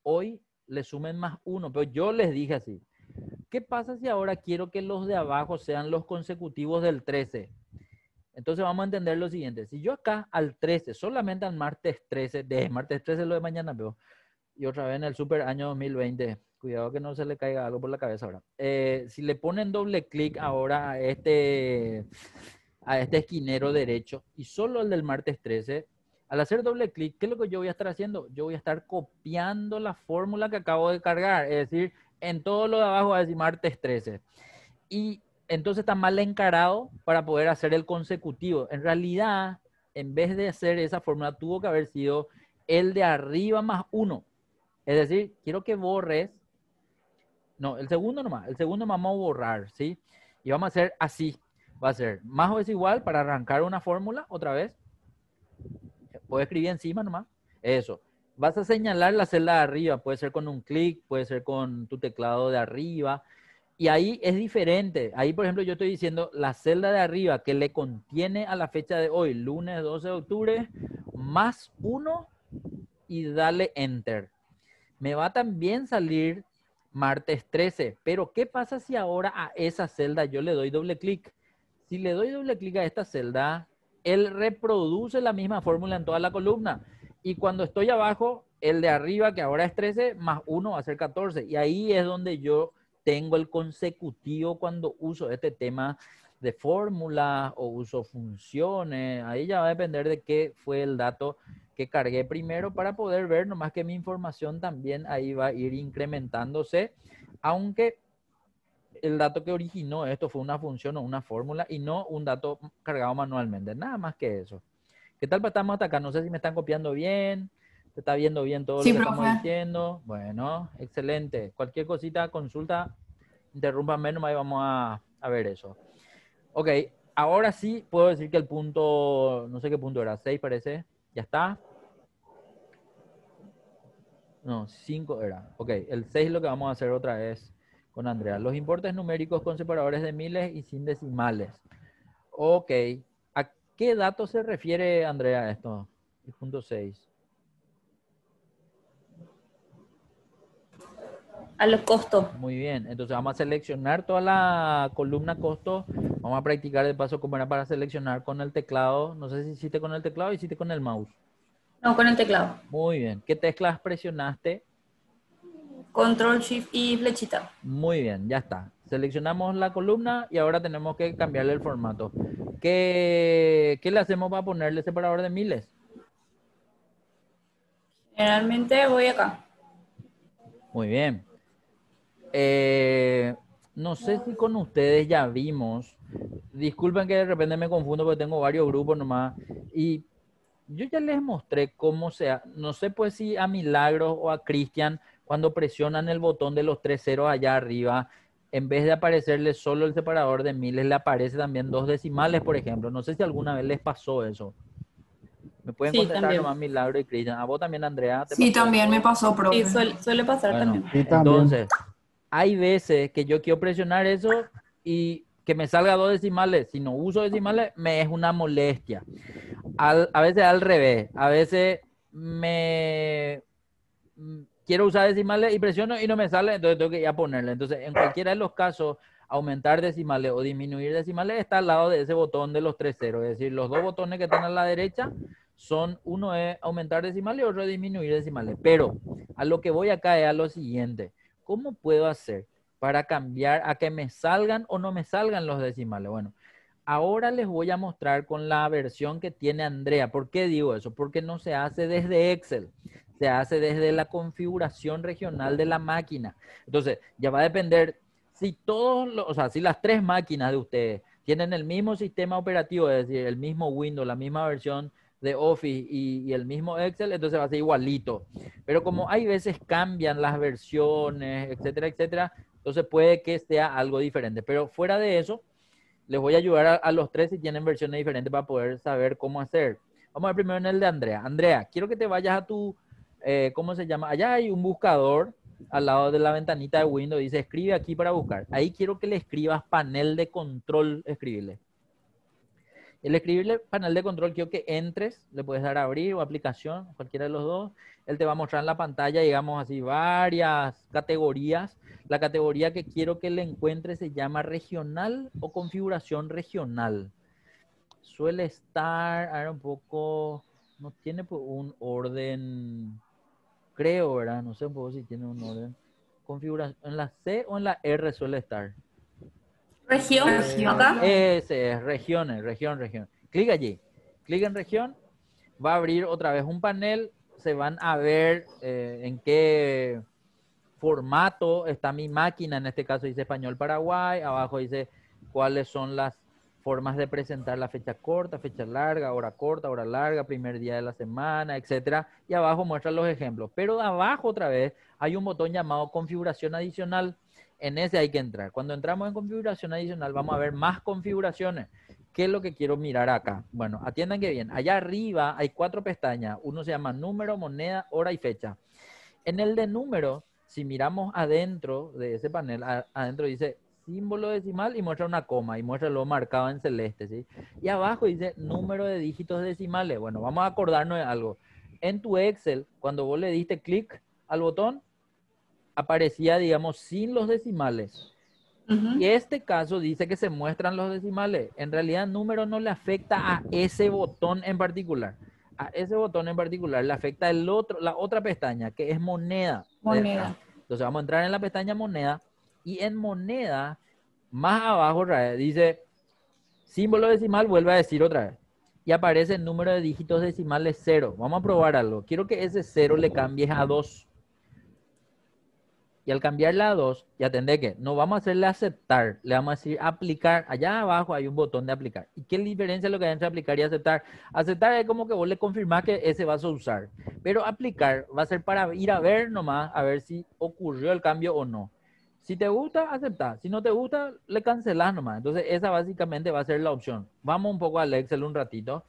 hoy le sumen más 1, pero yo les dije así. ¿Qué pasa si ahora quiero que los de abajo sean los consecutivos del 13? Entonces vamos a entender lo siguiente. Si yo acá al 13, solamente al martes 13, de martes 13 lo de mañana veo, y otra vez en el super año 2020, cuidado que no se le caiga algo por la cabeza ahora. Si le ponen doble clic ahora a este esquinero derecho y solo el del martes 13, al hacer doble clic, ¿qué es lo que yo voy a estar haciendo? Yo voy a estar copiando la fórmula que acabo de cargar, es decir, en todo lo de abajo va a decir martes 13. Y entonces está mal encarado para poder hacer el consecutivo. En realidad, en vez de hacer esa fórmula, tuvo que haber sido el de arriba más 1. Es decir, quiero que borres. No, el segundo nomás. El segundo vamos a borrar, ¿sí? Y vamos a hacer así. Va a ser más o es igual para arrancar una fórmula otra vez. Puedes escribir encima nomás. Eso. Vas a señalar la celda de arriba. Puede ser con un clic, puede ser con tu teclado de arriba. Y ahí es diferente. Ahí, por ejemplo, yo estoy diciendo la celda de arriba que le contiene a la fecha de hoy, lunes 12 de octubre, más 1 y dale Enter. Me va a también salir martes 13. Pero, ¿qué pasa si ahora a esa celda yo le doy doble clic? Si le doy doble clic a esta celda, él reproduce la misma fórmula en toda la columna. Y cuando estoy abajo, el de arriba, que ahora es 13, más 1 va a ser 14. Y ahí es donde yo tengo el consecutivo cuando uso este tema de fórmulas o uso funciones. Ahí ya va a depender de qué fue el dato que cargué primero para poder ver nomás que mi información también ahí va a ir incrementándose, aunque el dato que originó esto fue una función o una fórmula y no un dato cargado manualmente. Nada más que eso. ¿Qué tal estamos hasta acá? No sé si me están copiando bien. ¿Se está viendo bien todo
Sí,
lo que estamos
profe.
diciendo? Bueno, excelente. Cualquier cosita, consulta, interrúmpame nomás y vamos a ver eso. Ok, ahora sí puedo decir que el punto, no sé qué punto era, 6 parece. ¿Ya está? No, 5 era. Ok, el 6 lo que vamos a hacer otra vez con Andrea. Los importes numéricos con separadores de miles y sin decimales. Ok, ¿a qué dato se refiere, Andrea, esto? El punto 6.
A los costos.
Muy bien, entonces vamos a seleccionar toda la columna costo. Vamos a practicar de paso cómo era para seleccionar con el teclado. No sé si hiciste con el teclado o hiciste con el mouse.
No, con el teclado.
Muy bien. ¿Qué teclas presionaste?
Control, Shift y flechita.
Muy bien, ya está. Seleccionamos la columna y ahora tenemos que cambiarle el formato. ¿Qué le hacemos para ponerle separador de miles?
Generalmente voy acá.
Muy bien. No sé si con ustedes ya vimos. Disculpen que de repente me confundo porque tengo varios grupos nomás. Y yo ya les mostré cómo sea. No sé pues si a Milagros o a Cristian, cuando presionan el botón de los 3 ceros allá arriba, en vez de aparecerles solo el separador de miles, le aparece también 2 decimales, por ejemplo. No sé si alguna vez les pasó eso. Me pueden
Sí,
contestar
también.
nomás Milagro y Cristian. A vos también, Andrea, ¿te
Sí,
pasó
también me
eso?
pasó,
Sí,
profe.
suele pasar
Bueno,
también.
Sí, también.
entonces, hay veces que yo quiero presionar eso y que me salga 2 decimales. Si no uso decimales, me es una molestia. A veces al revés. A veces quiero usar decimales y presiono y no me sale, entonces tengo que ir a ponerle. Entonces, en cualquiera de los casos, aumentar decimales o disminuir decimales está al lado de ese botón de los 3 ceros. Es decir, los dos botones que están a la derecha son, uno es aumentar decimales y otro es disminuir decimales. Pero a lo que voy acá es a lo siguiente. ¿Cómo puedo hacer para cambiar a que me salgan o no me salgan los decimales? Bueno, Ahora les voy a mostrar con la versión que tiene Andrea. ¿Por qué digo eso? Porque no se hace desde Excel, se hace desde la configuración regional de la máquina. Entonces, ya va a depender si o sea, si las tres máquinas de ustedes tienen el mismo sistema operativo, es decir, el mismo Windows, la misma versión de Office y el mismo Excel, entonces va a ser igualito. Pero como hay veces cambian las versiones, etcétera, etcétera, entonces puede que sea algo diferente. Pero fuera de eso, les voy a ayudar a los tres si tienen versiones diferentes para poder saber cómo hacer. Vamos a ver primero en el de Andrea. Andrea, quiero que te vayas a tu, ¿cómo se llama? Allá hay un buscador al lado de la ventanita de Windows. Dice, escribe aquí para buscar. Ahí quiero que le escribas panel de control, escribirle. El escribirle panel de control, quiero que entres, le puedes dar a abrir o aplicación, cualquiera de los dos. Él te va a mostrar en la pantalla, digamos así, varias categorías. La categoría que quiero que le encuentre se llama regional o configuración regional. Suele estar, a ver un poco, no tiene un orden, creo, ¿verdad? No sé un poco si tiene un orden. Configuración, en la C o en la R suele estar.
Región,
Región.
acá.
Ese es, regiones, región. Clic allí, clic en región, va a abrir otra vez un panel, se van a ver en qué formato está mi máquina, en este caso dice español Paraguay, abajo dice cuáles son las formas de presentar la fecha corta, fecha larga, hora larga, primer día de la semana, etcétera, y abajo muestra los ejemplos. Pero abajo otra vez hay un botón llamado configuración adicional. En ese hay que entrar. Cuando entramos en configuración adicional vamos a ver más configuraciones. ¿Qué es lo que quiero mirar acá? Bueno, atiendan que bien. Allá arriba hay 4 pestañas. Uno se llama número, moneda, hora y fecha. En el de número, si miramos adentro de ese panel, adentro dice símbolo decimal y muestra una coma y muestra lo marcado en celeste, ¿sí? Y abajo dice número de dígitos decimales. Bueno, vamos a acordarnos de algo. En tu Excel, cuando vos le diste clic al botón, aparecía, digamos, sin los decimales. Y este caso dice que se muestran los decimales. En realidad, el número no le afecta a ese botón en particular. A ese botón en particular le afecta la otra pestaña, que es moneda.
Moneda.
Entonces vamos a entrar en la pestaña moneda y en moneda, más abajo otra vez, dice símbolo decimal, vuelve a decir otra vez. Y aparece el número de dígitos decimales 0. Vamos a probar algo. Quiero que ese 0 le cambies a 2. Y al cambiarla a 2, ya tendré que, no vamos a hacerle aceptar, le vamos a decir aplicar. Allá abajo hay un botón de aplicar. ¿Y qué diferencia es lo que hay entre aplicar y aceptar? Aceptar es como que vos le confirmás que ese vas a usar. Pero aplicar va a ser para ir a ver nomás, a ver si ocurrió el cambio o no. Si te gusta, aceptar. Si no te gusta, le cancelás nomás. Entonces esa básicamente va a ser la opción. Vamos un poco al Excel un ratito.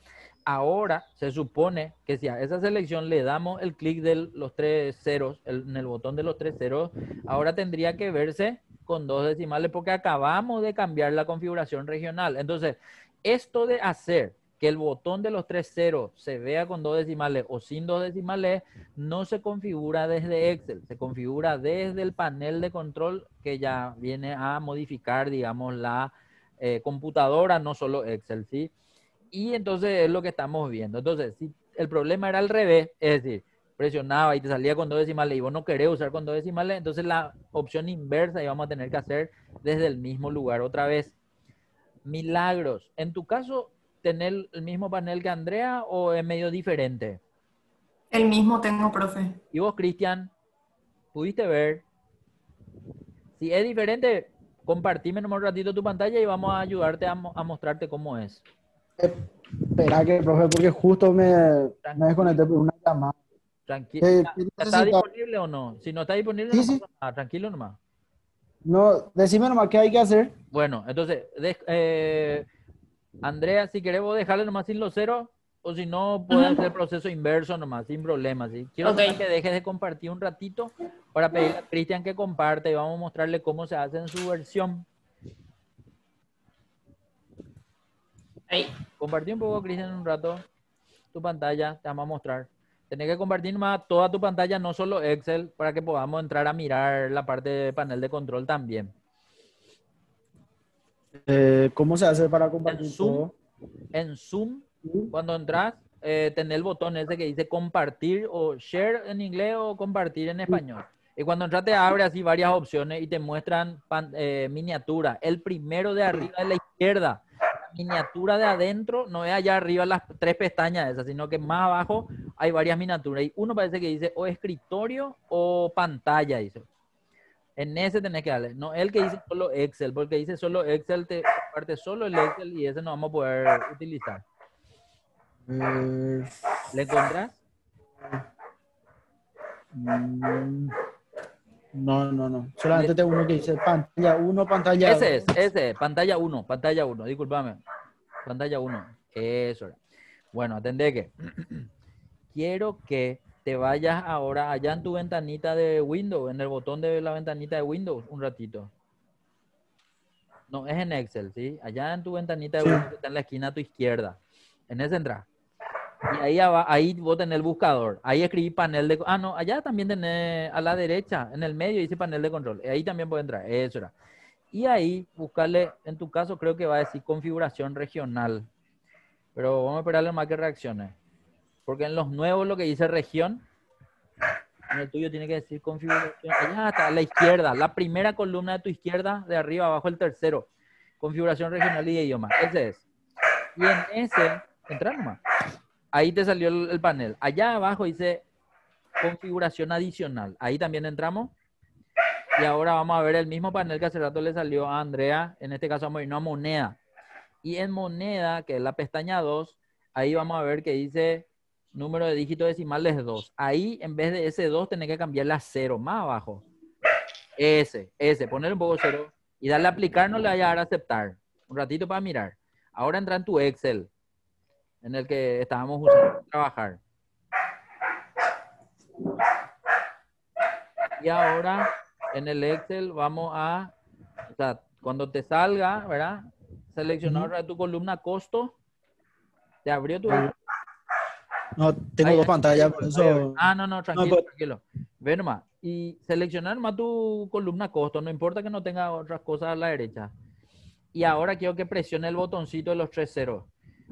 Ahora se supone que si a esa selección le damos el clic de los 3 ceros, en el botón de los 3 ceros, ahora tendría que verse con 2 decimales porque acabamos de cambiar la configuración regional. Entonces, esto de hacer que el botón de los 3 ceros se vea con 2 decimales o sin 2 decimales no se configura desde Excel, se configura desde el panel de control que ya viene a modificar, digamos, la computadora, no solo Excel, ¿sí? Y entonces es lo que estamos viendo. Entonces, si el problema era al revés, es decir, presionaba y te salía con 2 decimales y vos no querés usar con 2 decimales, entonces la opción inversa y vamos a tener que hacer desde el mismo lugar otra vez. Milagros. En tu caso, ¿tener el mismo panel que Andrea o es medio diferente?
El mismo tengo, profe.
Y vos, Cristian, ¿pudiste ver? Si es diferente, compartime nomás un ratito tu pantalla y vamos a ayudarte a mostrarte cómo es.
Espera que, profe, porque justo me desconecté por una llamada.
Tranquilo.
¿Qué
¿Está
necesita?
disponible o no? Si no está disponible,
Sí,
no
sí.
pasa nada. Tranquilo nomás.
No, decime nomás qué hay que hacer.
Bueno, entonces, Andrea, si querés vos dejarle nomás sin los ceros, o si no, puedes hacer el proceso inverso nomás, sin problemas, ¿sí? Quiero
Ok.
nomás que dejes de compartir un ratito para pedirle a Cristian que comparte y vamos a mostrarle cómo se hace en su versión.
Ahí.
Compartí un poco, Cristian, un rato tu pantalla, te vamos a mostrar. Tenés que compartir más toda tu pantalla, no solo Excel, para que podamos entrar a mirar la parte de panel de control también.
¿Cómo se hace para
En
compartir
Zoom,
todo?
en Zoom, cuando entras, tenés el botón ese que dice compartir o share en inglés o compartir en español. Y cuando entras te abre así varias opciones y te muestran miniatura. El primero de arriba de la izquierda, miniatura de adentro no es allá arriba las 3 pestañas esas, sino que más abajo hay varias miniaturas. Y uno parece que dice o escritorio o pantalla, dice. En ese tenés que darle. No el que dice solo Excel, porque dice solo Excel, te parte solo el Excel y ese no vamos a poder utilizar. ¿Le encontrás?
No. Solamente tengo uno que dice pantalla 1, pantalla 2.
Ese es, pantalla 1, discúlpame. Pantalla 1, eso era. Bueno, atendé que quiero que te vayas ahora allá en tu ventanita de Windows, en el botón de la ventanita de Windows, un ratito. No, es en Excel, ¿sí? Allá en tu ventanita de Windows que está en la esquina a tu izquierda. En ese entra. Y ahí vos tenés el buscador. Ahí escribí panel de... Ah, no, allá también tenés a la derecha, en el medio dice panel de control. Ahí también puede entrar, eso era. Y ahí buscarle, en tu caso creo que va a decir configuración regional. Pero vamos a esperarle más que reaccione. Porque en los nuevos lo que dice región, en el tuyo tiene que decir configuración. Allá está a la izquierda, la primera columna de tu izquierda, de arriba abajo el tercero. Configuración regional y de idioma. Ese es. Y en ese, entra nomás. Ahí te salió el panel. Allá abajo dice configuración adicional. Ahí también entramos. Y ahora vamos a ver el mismo panel que hace rato le salió a Andrea. En este caso vamos a irnos a moneda. Y en moneda, que es la pestaña 2, ahí vamos a ver que dice número de dígitos decimales 2. Ahí, en vez de ese 2, tenés que cambiarle a 0, más abajo. Ese, ponerle un poco 0. Y darle a aplicar, no le vaya a dar a aceptar. Un ratito para mirar. Ahora entra en tu Excel, en el que estábamos usando para trabajar. Y ahora, en el Excel, vamos a... O sea, cuando te salga, ¿verdad? Seleccionar tu columna costo. ¿Te abrió tu Excel?
No, tengo
Ahí,
dos pantallas,
ahí,
por eso.
no, tranquilo,
No,
tranquilo. Ve nomás. Y seleccionar nomás tu columna costo. No importa que no tenga otras cosas a la derecha. Y ahora quiero que presione el botoncito de los 3 ceros.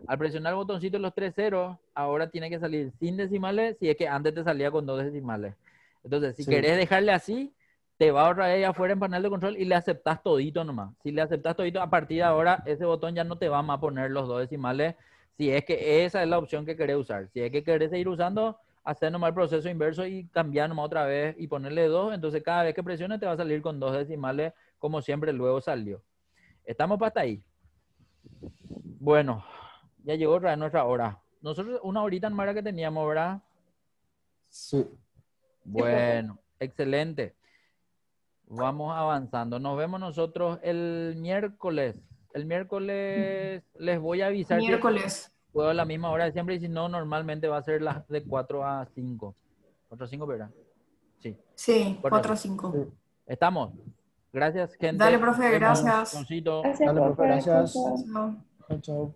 Al presionar el botoncito de los 3 ceros, ahora tiene que salir sin decimales, si es que antes te salía con 2 decimales. Entonces, si querés dejarle así, te va otra vez afuera en panel de control y le aceptas todito nomás. Si le aceptas todito, a partir de ahora, ese botón ya no te va más a poner los 2 decimales, si es que esa es la opción que querés usar. Si es que querés seguir usando, hacer nomás el proceso inverso y cambiar nomás otra vez y ponerle 2. Entonces, cada vez que presiones, te va a salir con 2 decimales, como siempre luego salió. ¿Estamos para hasta ahí? Bueno, ya llegó otra vez nuestra hora. Nosotros una horita en Mara que teníamos, ¿verdad?
Sí.
Bueno, excelente. Vamos avanzando. Nos vemos nosotros el miércoles. El miércoles les voy a avisar.
Miércoles.
Puedo a la misma hora de siempre y si no, normalmente va a ser las de 4 a 5. 4 a 5, ¿verdad? Sí.
Sí, 4 a
5.
5.
Estamos. Gracias, gente.
Dale, profe,
Nos vemos.
gracias.
Soncito.
Dale, profe, gracias.
Chao.
Chao, chao.